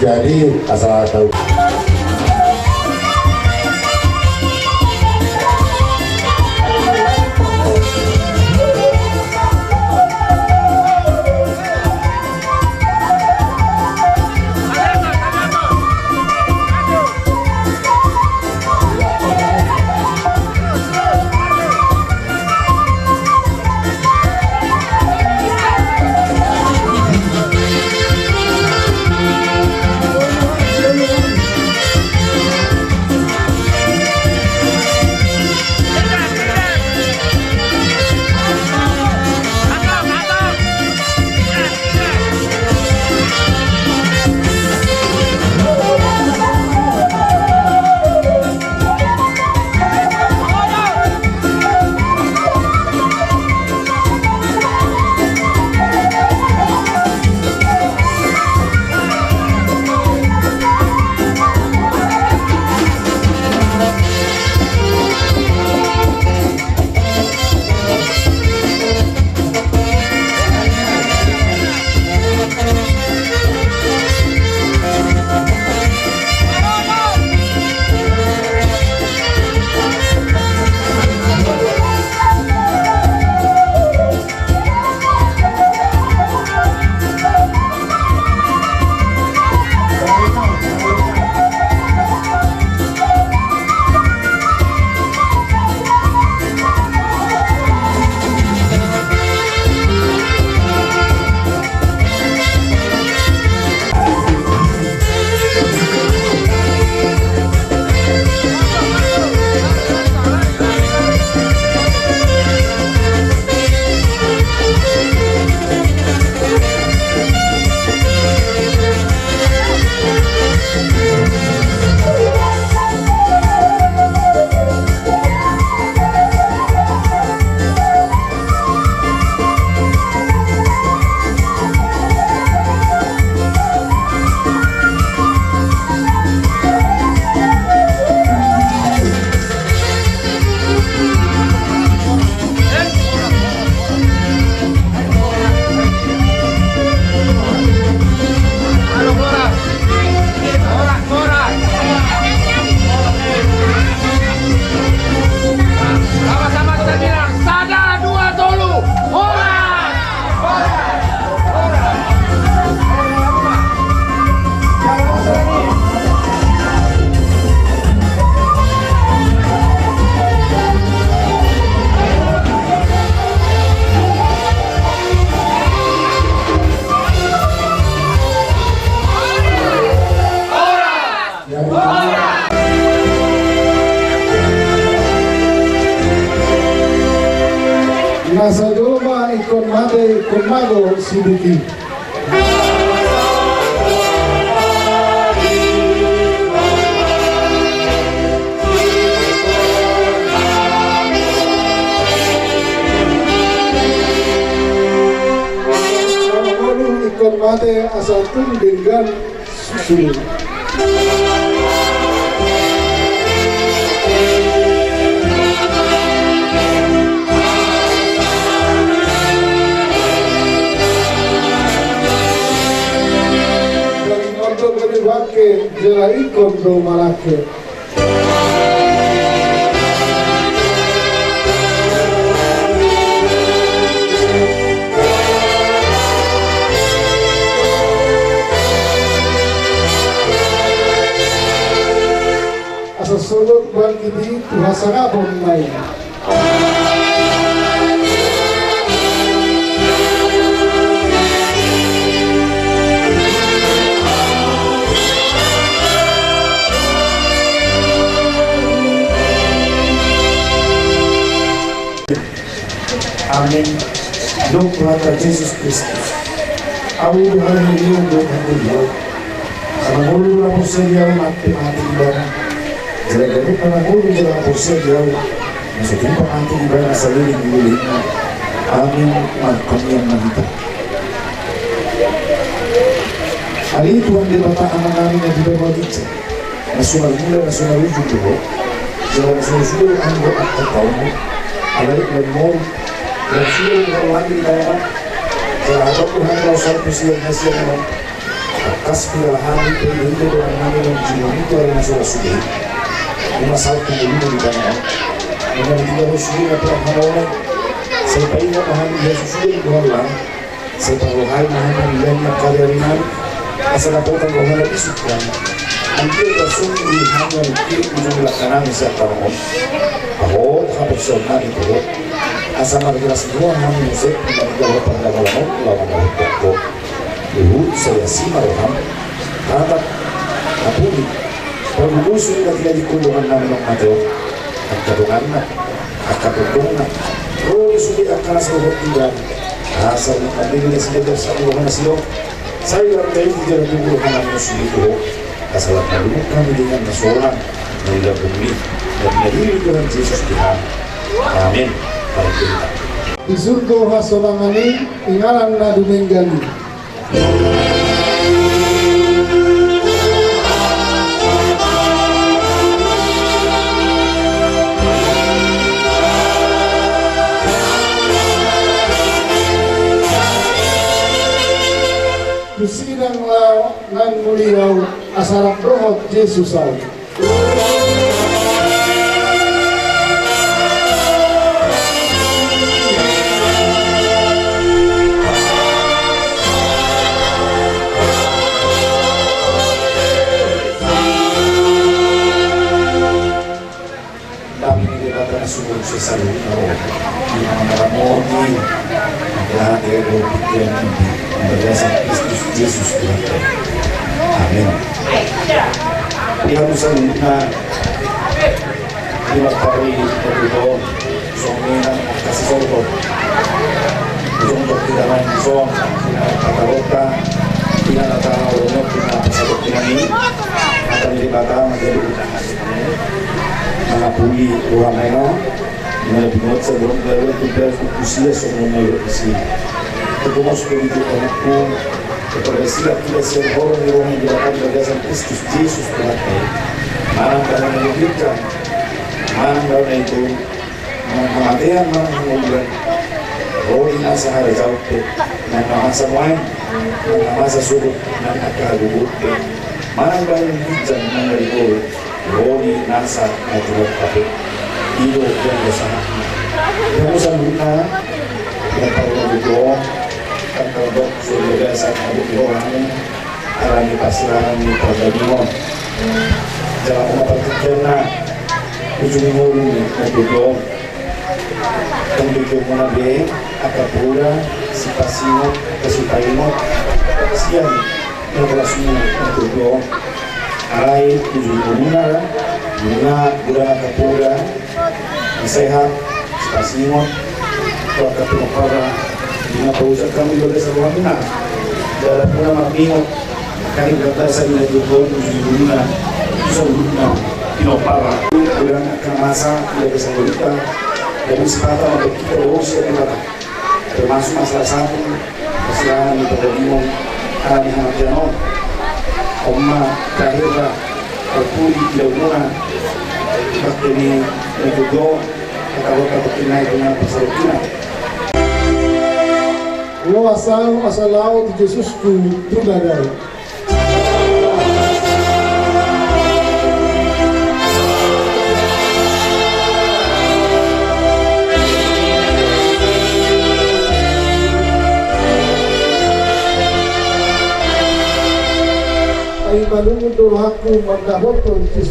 Jadi asal tahu. Nasa Doma ikon mate ikon mago sibuki. Ikon mate asal dengan susu. Wake jela ikon do malake. Asa suluk bagi di tuhasa pun main. Amin. Doa Tuhan Yesus Kristus. Awi Tuhan yang doa Tuhan. Karena mulu dalam proses jauh mati ibadah. Jadi karena mulu dalam proses jauh masih timpa mati ibadah saliling dulu. Amin. Makan yang mantap. Hari Tuhan diletakkan kami yang tidak begitu. Nasional mula nasional ujung dulu. Jalan nasional anggota atau tahun. Ada yang mau dan sudah lagi dalam terhadap Tuhan kalau sampai siang hasilnya Kas pinalahanin ko yung hindi doon namin ng ginunito ay nasulasuli. Umasal ko muli di Panginoon. Mga nagigaro suli na pinagharonan. Sa ipaingat na hangin Jesus suli ko lang. Sa iparuhay na hangin yan ng karyarinan. Asa na po ang mga nag-isip ka. Ang kiyasong ilihangan ng kilit mo nila ka namin sa Panginoon. Ako, kapagsaw na ito. Asa marigas mo ang hangin Jose, magagawa pang nagalamot, lawan na hukta ko. Luhut sa yasi maroham, tatak, kapulit. Pag-ubuso yung nagkalikulungan namin ng Mateo, ang kadungan na, ang katutong na. Pero sulit ang kanas ng huktigan, asal ng pamilya na sila sa ulungan na sila. Sa iyo lang kayo, hindi na tungkulungan namin ng sulit ko. Kasalat na lumot kami dengan nasoran, na ilang bumili, na pinagili ko ng Jesus Tuhan. Amen. Pagkita. Isurgo hasolangani, ingalan na dumenggali. Kusinang nang muliyaw, asarap rohot Jesusaw. Sumunod sa sarili na ro. Yung mga maramoni, lahat ay ro, bigyan ng bagasan Kristus Jesus Cristo. Amen. Iyan sa na pinagpari ito so may nakasisorbo. Yung pagkilaman so pagkarota, pinanatanaw ro, pinapasagot pinangin, at ang libata, magalutan mga puli orang lain mga pinot sa doon gawin tugas usia sa mga isi terus begitu aku kepada siap tidak siap orang yang dilakukan berdasar Kristus Yesus Tuhan mana dalam menghidupkan mana dalam itu kematian mana kemudian roh ini sehari jauh mana masa lain mana masa surut mana akal gugur mana dalam menghidupkan mana itu Rodi nasa natural tapi ilo yang bersama. Kamu sambutna yang perlu didorong kan kalau sudah biasa ada orang arani pasiran di perdagangan. Jalan memperkerjana ujung mulu didorong. Penduduk menabe akapura si pasimo kasipayimo kasihan yang berasmu didorong. Aray, ujung muna bulan kapura, sehat, spasingot, kalau kapura, lima pausap kami juga sa ruang muna. Dalam muna makingot, kami berkata sa ila ujung muna, sa muna, pinopara. Bulan kamasa, ila sa mulita, dan sepata magkita o siya pinata. Termasuk masalah satu, kesalahan di pagdimong, kami hanap janon. Oma kahirra puli ilauna bakini nigugo katawag kapakinay dengan pasalukina. Lo asalaw di Jesus ku tudaday. Ay malungod doon ako magdahot ko Jesus.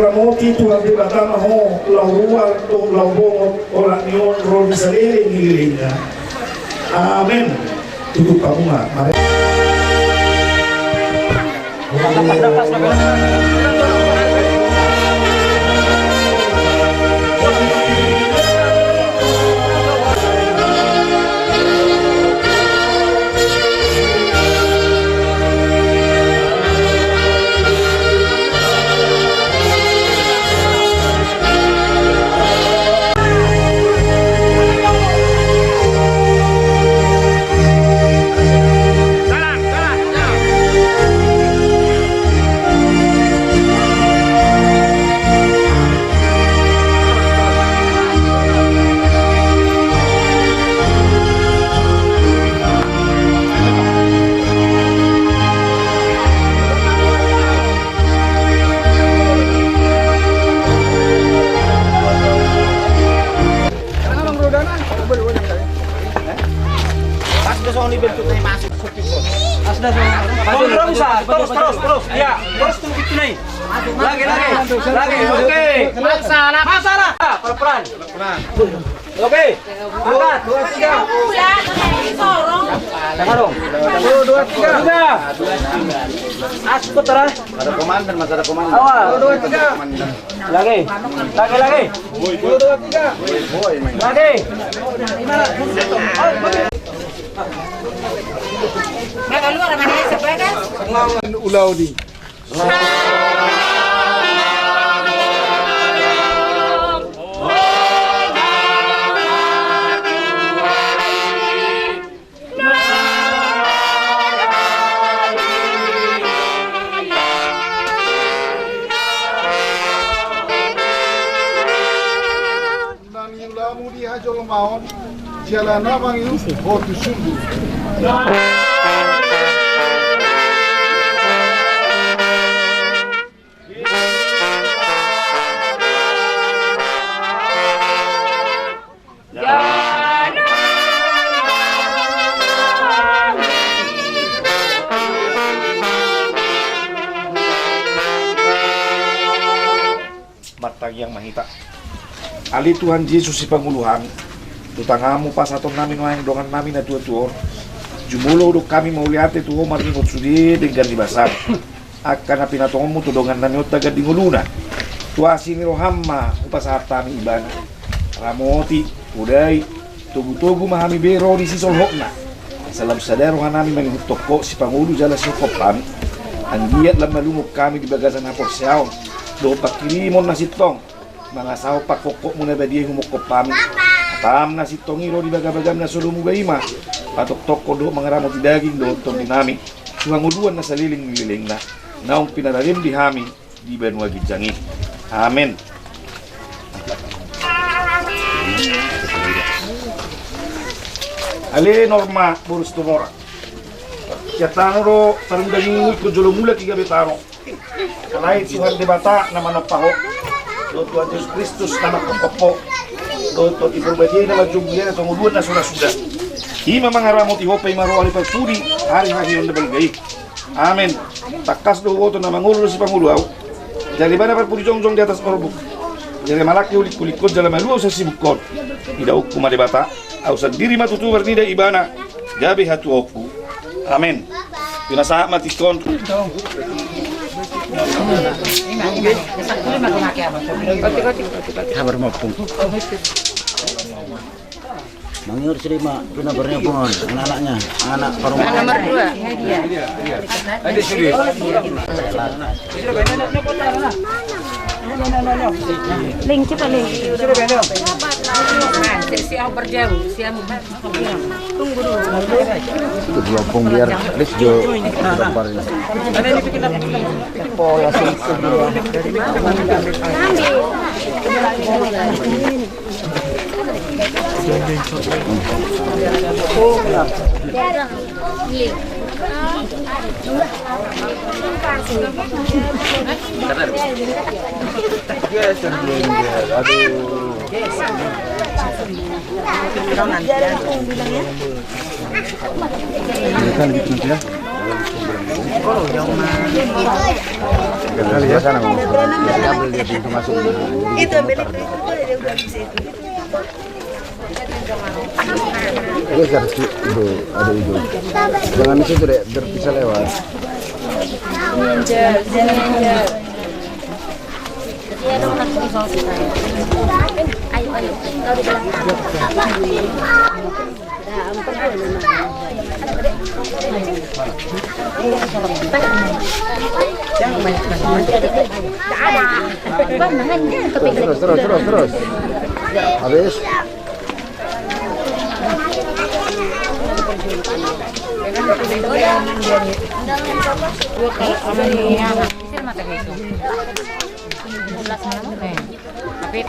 Ramoti tu ang dibatama ho lauruan to laubong orang niyon ro di sarili ngilinga. Amen. Tutup kamu nga. Terus. Ya, terus tunggu gitu nih. Lagi. Oke. Masalah. Pelan-pelan. Oke. Angkat. 2, 3. Jangan dong. 1, 2, 3. Asik terus. Ada komandan, Mas, ada komandan. Awal. 2, 3. Lagi. 1, 2, 3. Lagi. Ulau di. Ulamu di hajol maon jalan abang itu hotu sungguh. Matang yang mahita. Ali Tuhan Yesus si panguluhan. Tutangamu pasaton namin wayang dongan namin na tuwa-tuwa. Jumulo do kami mauliate tuho maringot sudi dengan dibasar. Akan na pinatongon mo tudongan namin o taga dinguluna. Tuasi ni Rohamma upasahata mi iban. Ramoti, uday, tugu-tugu mahami bero di sisolhok na. Salam sadaro namin mangihutok ko si Pangulo jala si Kopan. Ang giat lang malungok kami di bagasan hapos siyaw. Do pakirimon na sitong. Mga sao pakokok mo na ba di humukop pami. Atam na sitong iro di bagabagam na sulumu gaima. Patok-tok ko do mga ramot daging do tong dinami. Suhanguduan na sa liling-liling na. Naong pinaralim di hami di banwa gidjangi. Amen. Ale norma burus tumora. Kiatano ro tarong daging ko jolomula kiga betano. Kalait suhan de bata na manapaho. Do Tuhan Yesus Kristus nama kokopo. Do to iberbagi na majumbiya na tunguluan na sudah-sudah. Ima mangaramot ihopay maro ali pagpudi hari-hari on balgay. Amen. Takas do woto na mangulo si Pangulo. Jadi bana pagpudi jongjong di atas orbuk. Jadi malaki ulik-ulikod dalam maluaw sa sibukod. Idauk kumade bata. Au sendiri matutu bernida ibana. Gabi hatuoku. Amen. Pinasaha matikon. Kabar maupun. Mangyur Serima, pinabarnya pun anak-anaknya, anak paruh. Nomor 2. Ada sini. Link cepat link. Sudah benar. Siap berjauh, siap tunggu dulu. Itu dua pung biar Rizjo gambar ini. Ada ini bikin apa? Pola sih. Kan gitu ya. Kita lihat sana ngomong. Kita ambil dia pintu masuk. Itu ambil itu udah bisa itu. Oke, harus itu ada itu. Jangan di situ deh, bisa lewat. Ninja. Dia dong langsung soal kita. Ayo. Kau di belakang. Jangan banyak Terus. Habis. Tapi